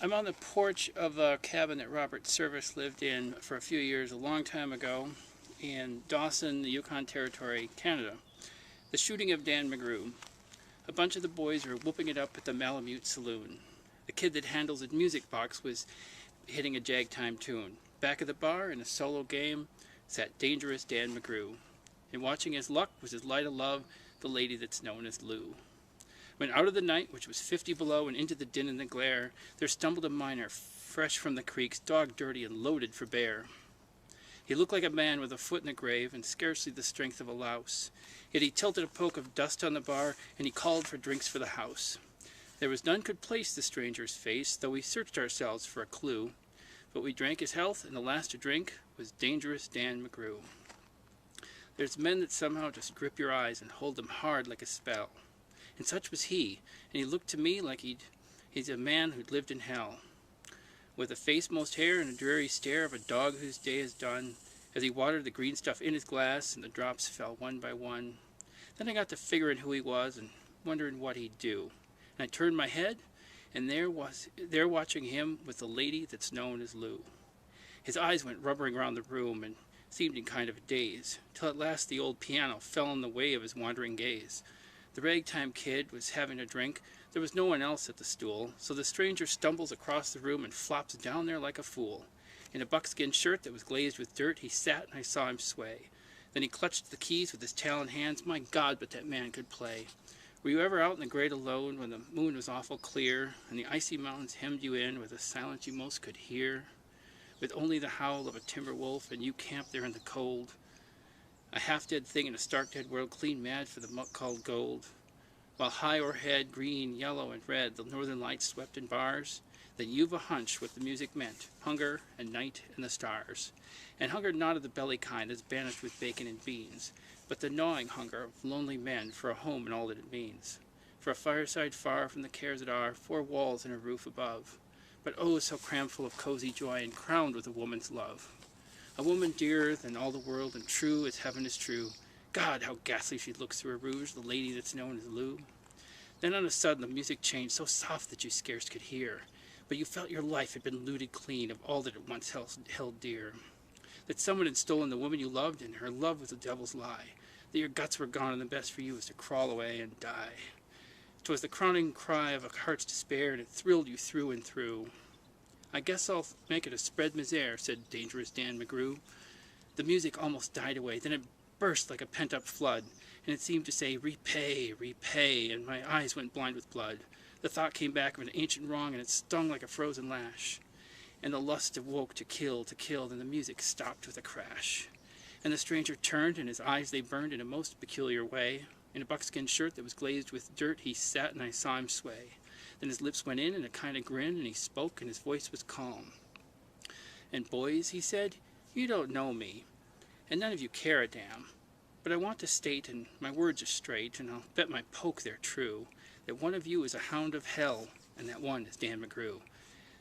I'm on the porch of a cabin that Robert Service lived in for a few years a long time ago in Dawson, the Yukon Territory, Canada. The Shooting of Dan McGrew. A bunch of the boys were whooping it up at the Malamute Saloon. The kid that handles the music box was hitting a jagtime tune. Back of the bar, in a solo game, sat Dangerous Dan McGrew. And watching his luck was his light of love, the lady that's known as Lou. When out of the night, which was 50 below, and into the din and the glare, there stumbled a miner, fresh from the creeks, dog dirty and loaded for bear. He looked like a man with a foot in the grave, and scarcely the strength of a louse. Yet he tilted a poke of dust on the bar, and he called for drinks for the house. There was none could place the stranger's face, though we searched ourselves for a clue. But we drank his health, and the last to drink was Dangerous Dan McGrew. There's men that somehow just grip your eyes and hold them hard like a spell. And such was he, and he looked to me like he's a man who'd lived in hell. With a face most hair and a dreary stare of a dog whose day is done, as he watered the green stuff in his glass and the drops fell one by one. Then I got to figuring who he was and wondering what he'd do. And I turned my head, and there watching him was the lady that's known as Lou. His eyes went rubbering around the room and seemed in kind of a daze, till at last the old piano fell in the way of his wandering gaze. The ragtime kid was having a drink. There was no one else at the stool, so the stranger stumbles across the room and flops down there like a fool. In a buckskin shirt that was glazed with dirt, he sat and I saw him sway. Then he clutched the keys with his talon hands. My God, but that man could play. Were you ever out in the great alone when the moon was awful clear and the icy mountains hemmed you in with a silence you most could hear? With only the howl of a timber wolf and you camped there in the cold. A half-dead thing in a stark-dead world, clean mad for the muck called gold. While high o'erhead, green, yellow, and red, the northern lights swept in bars, then you've a hunch what the music meant, hunger and night and the stars. And hunger not of the belly kind that's banished with bacon and beans, but the gnawing hunger of lonely men for a home and all that it means. For a fireside far from the cares that are, 4 walls and a roof above. But oh, so crammed full of cozy joy and crowned with a woman's love. A woman dearer than all the world and true as heaven is true. God, how ghastly she looks through her rouge, the lady that's known as Lou. Then on a sudden the music changed, so soft that you scarce could hear. But you felt your life had been looted clean of all that it once held dear. That someone had stolen the woman you loved, and her love was a devil's lie. That your guts were gone, and the best for you was to crawl away and die. 'Twas the crowning cry of a heart's despair, and it thrilled you through and through. I guess I'll make it a spread misere, said Dangerous Dan McGrew. The music almost died away, then it burst like a pent-up flood, and it seemed to say, repay, repay, and my eyes went blind with blood. The thought came back of an ancient wrong, and it stung like a frozen lash. And the lust awoke to kill, then the music stopped with a crash. And the stranger turned, and his eyes they burned in a most peculiar way. In a buckskin shirt that was glazed with dirt, he sat, and I saw him sway. Then his lips went in a kind of grin, and he spoke, and his voice was calm. And boys, he said, you don't know me, and none of you care a damn. But I want to state, and my words are straight, and I'll bet my poke they're true, that one of you is a hound of hell, and that one is Dan McGrew.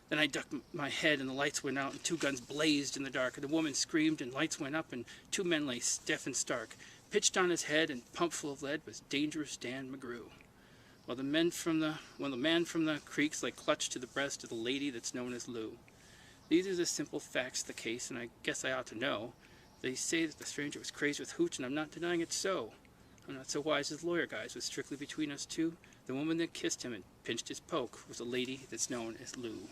Then I ducked my head, and the lights went out, and 2 guns blazed in the dark, and the woman screamed, and lights went up, and 2 men lay stiff and stark. Pitched on his head, and pumped full of lead, was Dangerous Dan McGrew. While the man from the creeks lay clutched to the breast of the lady that's known as Lou. These are the simple facts of the case, and I guess I ought to know. They say that the stranger was crazed with hooch, and I'm not denying it's so. I'm not so wise as lawyer guys, but strictly between us two, the woman that kissed him and pinched his poke was a lady that's known as Lou.